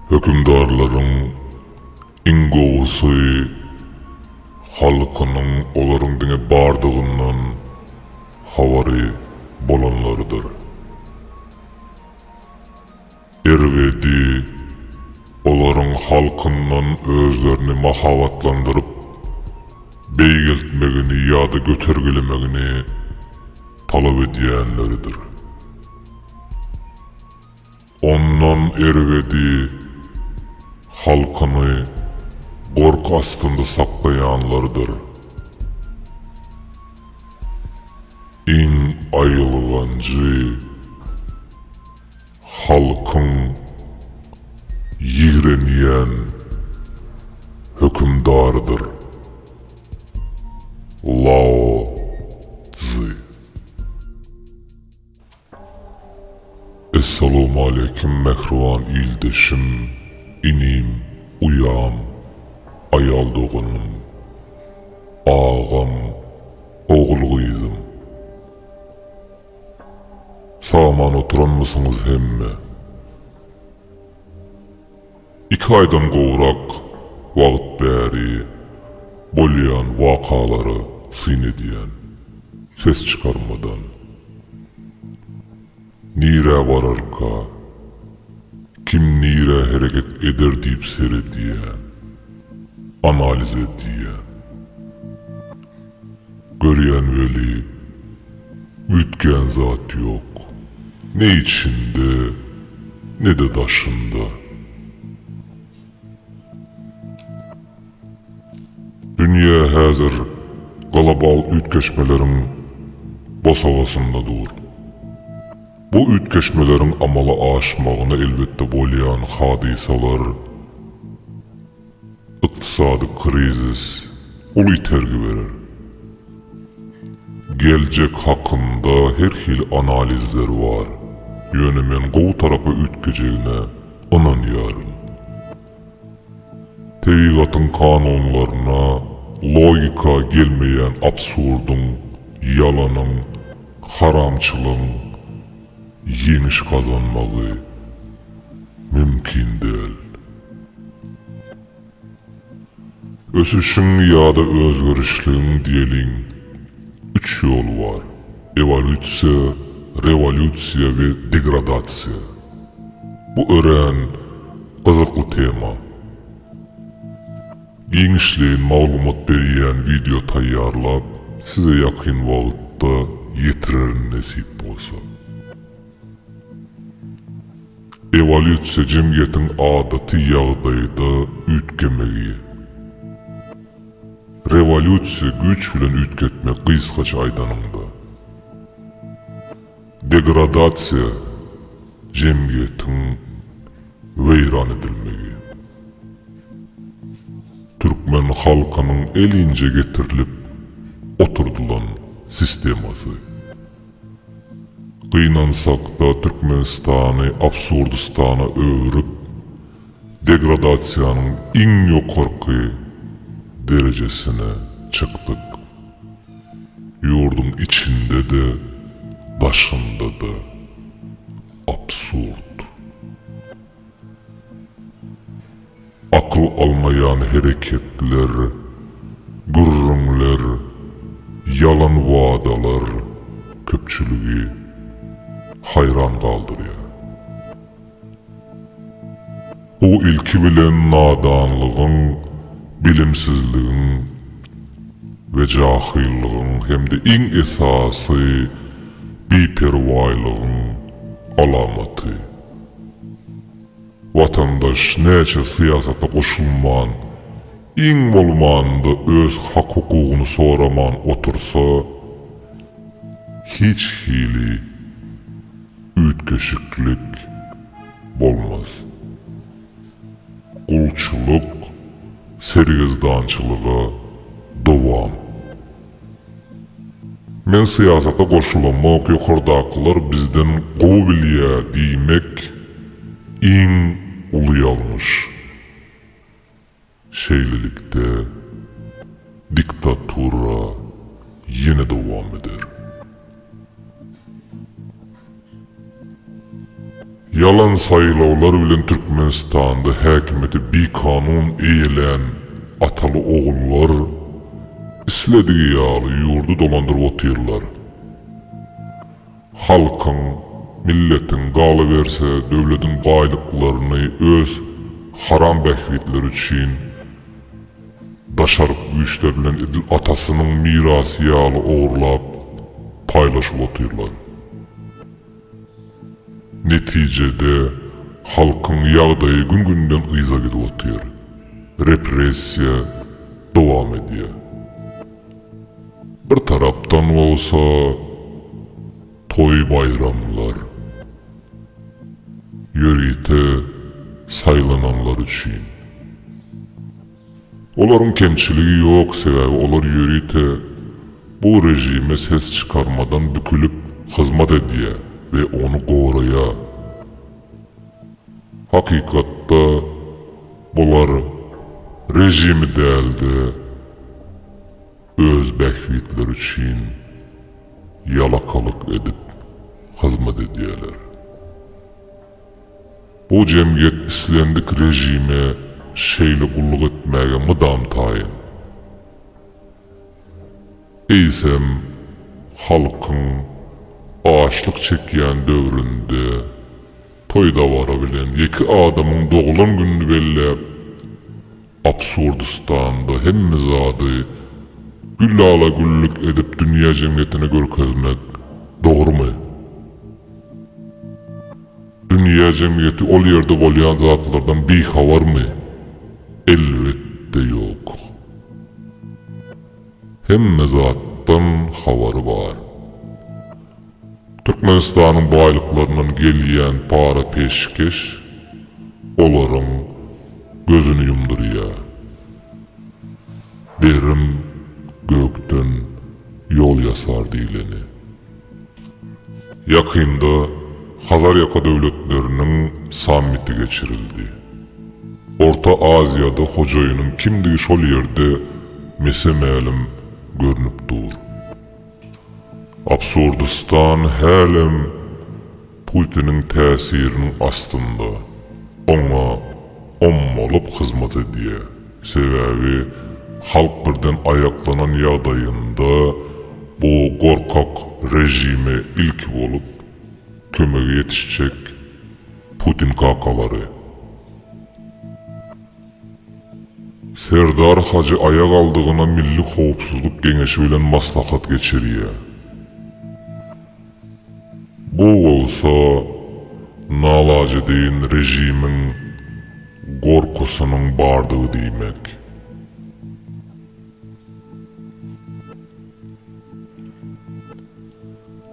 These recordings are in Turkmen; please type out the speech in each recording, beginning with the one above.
Hökümdarlaryň iň gowsy halkynyň olaryň diňe bardygyndan habary bolanlarydyr. Erwedi olaryň halkyndan özlerini mahabatlandyryp beýgeltmegini ýa-da götergelemegini talap edýänleridir. Ondan erwedi halkyny gork astynda saklaýanlardyr. Iň aýylgancı halkyň ýigrenýän hökümdarydyr. Lao Tzu. Assalamu aleykum mehruban ildeşim, inim, uyam, ayal doğunum, ağam, oğul gıydım. Sağman oturan mısınız hemme? 2 aydan gowrak wagt bäri bolýan wakalary syn edýän, ses çıkarmadan. Nire vararka, kim nire hareket eder deyip seyrediyen, analiz ediyen. Görýän veli, ütgen zat yok. Ne içinde, ne de daşında. Dünya häzir global ütkeşmelerin bosawasynda dur. Bu ütkeşmelerin amala aşmagyna elbette bolýan hadisalar, ykdysady krizis, uly tergi berer. Geljek hakynda her hil analizler var. Ýöne men gowy tarapy ütkejegine inanýarym. Tebigatyň kanunlaryna logika gelmeýän absurdyň, ýalanyň, haramçylygyň ýeňiş kazanmagy mümkin değil. Ösüşüň ýa-da özgörüşliň diýeliň 3 ýol var. Evolüsiýa, revolüsiýa we degradasiýa. Bu ören gyzykly tema. Giňişliň maglumat berýän video taýýarlap size ýakyn wagtda ýetirer nesip bolsa. Evolüsiýa jemgyýetiň adaty ýagdaýda ütkemegi. Revolüsiýa güç bilen ütketmek gysgaça aýdanynda. Degradasiýa jemgyýetiň weýran edilmegi. Türkmen halkynyň elinje getirilip oturdulan sistemasy. Kıynansak da Türkmenistany absurdistana öwürüp degradasiýanyň iň ýokarky derejesine çykdyk. Ýurdun içinde de, daşında da absurd. Akıl almayan hareketler, gürrüňler, yalan wadalar köpçüligi hayran kaldırıyor. O ilki bilen nadanlığın, bilimsizliğin ve cahilliğin hem de iň esasy biperwaýlygyň alamatı. Vatandaş näçe siyasata koşulman, iň bolmanda öz hak hukugyny soraman otursa, hiç hili ütkeşiklik bolmaz. Kulçuluk, sergizdançılığa dowam. Men siyasata koşulamak ýokardakylar bizden gowy bilýär diýmek iň uly ýalňyş. Şeýlelikde diktatura ýene dowam eder. Yalan sayılavlar bilen Türkmenistanda häkimeti bir kanun eýelen atalı oğullar islediği ýaly ýurdu dolandyryp otyrlar. Halkyň, milletin galyberse döwletiň gaýlyklaryny öz haram bähwitleri üçin daşaryk güýçler bilen edil atasynyň mirasy ýaly ogurlap paýlaşyp otyrlar. Neticede halkyň ýagdaýy gün-günden yza gidip otýar. Repressiýa dowam edýär. Bir tarapdan bolsa toy bayramlar, ýörite saylananlar üçin. Olaryň kemçiligi ýok, sebäbi olar ýörite bu rejime ses çıkarmadan bükülüp hyzmat edýär ve onu goraýa. Hakykatda bular rejimi däldi, öz bähwitleri üçin yalakalyk edip hyzmat edýärler. Bu jemgyýet islendik rejime şeýle gulluk etmäge mydam taýyn. Eýsem halkyň açlyk çekýän döwründe toýda bara bilen ýeki adamyň dogulan gününi bellep Absurdistanda hemme zady güllala güllük edip dünýä jemgyýetine görkezmek dogrumy? Dünýä jemgyýeti ol ýerde bolýan zatlardan bihabarmy? Elbetde ýok. Hemme zatdan habary bar. Türkmenistanyň baýlyklaryndan gelýän para peşkeş olaryň gözüni yumdurýar. Berim gökden yol yasar diýileni. Yakında Hazar Yaka döwletleriniň sammiti geçirildi. Orta Aziýada hojaýynyň kimdigi şol ýerde mesemälim görnüp dur. Absurdistan hälem Putiniň täsiriniň astynda. Oňa ommalyp hyzmat edýär. Sebäbi halk birden ayaklanan ýagdaýynda bu gorkak rejime ilk bolup kömege ýetişjek Putin kakalary. Serdar Hacı ayak aldygyna Milli Howpsuzlyk Geňeşi bilen maslahat geçirýär. Bu bolsa nalajedeýin rejimiň gorkusynyň bardygy diýmek.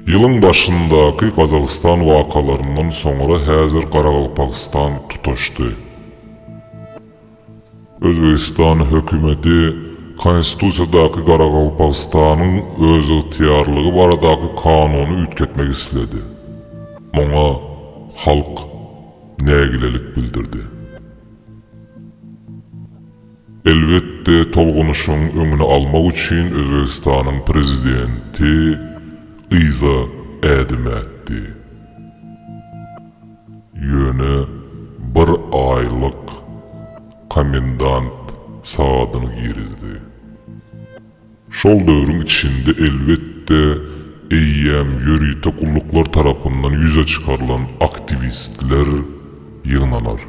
Ýylyň başyndaky Kazakystan wakalaryndan soňra häzir Garagalpakystan tutaşdy. Özbekistan hökümeti konstitusiýadaky Garagalpakystanyň öz ygtyýarlygy baradaky kanuny ütketmek isledi. Muňa halk nägilelik bildirdi. Elbetde tolgunuşyň öňüne almak üçin Özbekistanyň prezidenti yza ädim etdi. Ýöne bir aýlyk komendant saadyny girizdi. Şol döwrüň içinde elbetde eýýäm ýörite gulluklar tarapyndan ýüze çykarylan aktivistler ýygnanar.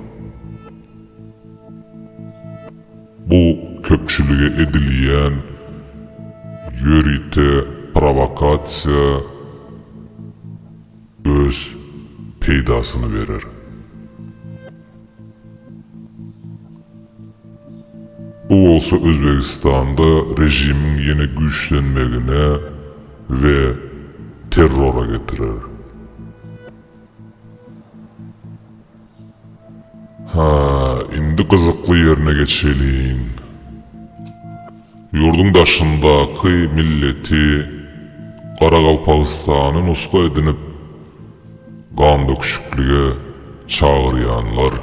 Bu köpçülige edilýän ýörite provokasiýa öz peýdasyny berer. Bu olsa Özbekistanda rejimiň ýene güýçlenmegine we terrora getirer. Indi gyzykly ýerine geçeliň. Ýurduň daşyndaky milleti Garagalpakystany nusga edinip gan döküşüklige çağırýanlar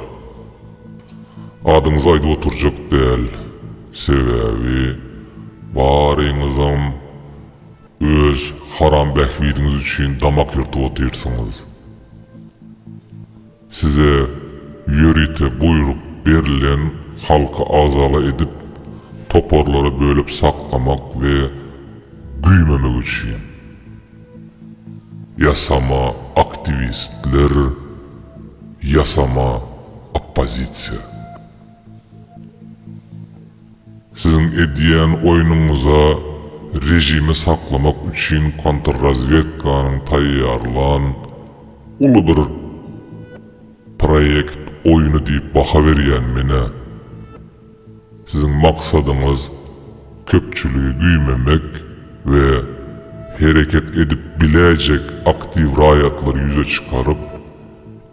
adyňyzy aýdyp oturjak däl. Sebäbi baryňyzam öz haram bähwitiňiz üçin damak ýyrtyp otyrsyňyz. Size yörite buyruk berilen halkı azala edip toporları bölüp saklamak ve büyümemek için yasama aktivistler, yasama opozisiya. Sizin ediyen oyununuza rejimi saklamak için kontrrazvedkanın tayyarlan ulu bir proyekt oyunu deyip baka veriyen mene. Sizin maksadınız köpçülüğü güymemek ve hareket edip bilecek aktif rayatları yüze çıkarıp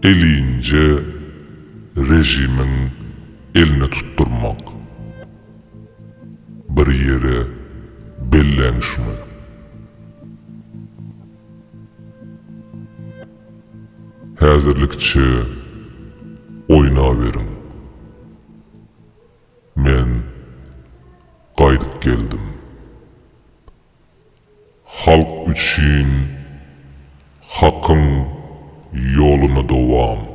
eleyince rejimin eline tutturmak. Bir yere bellenişmek. Hazırlıkçı oyna verin. Men qaydıp geldim. Halk üçün hakkın yoluna devam.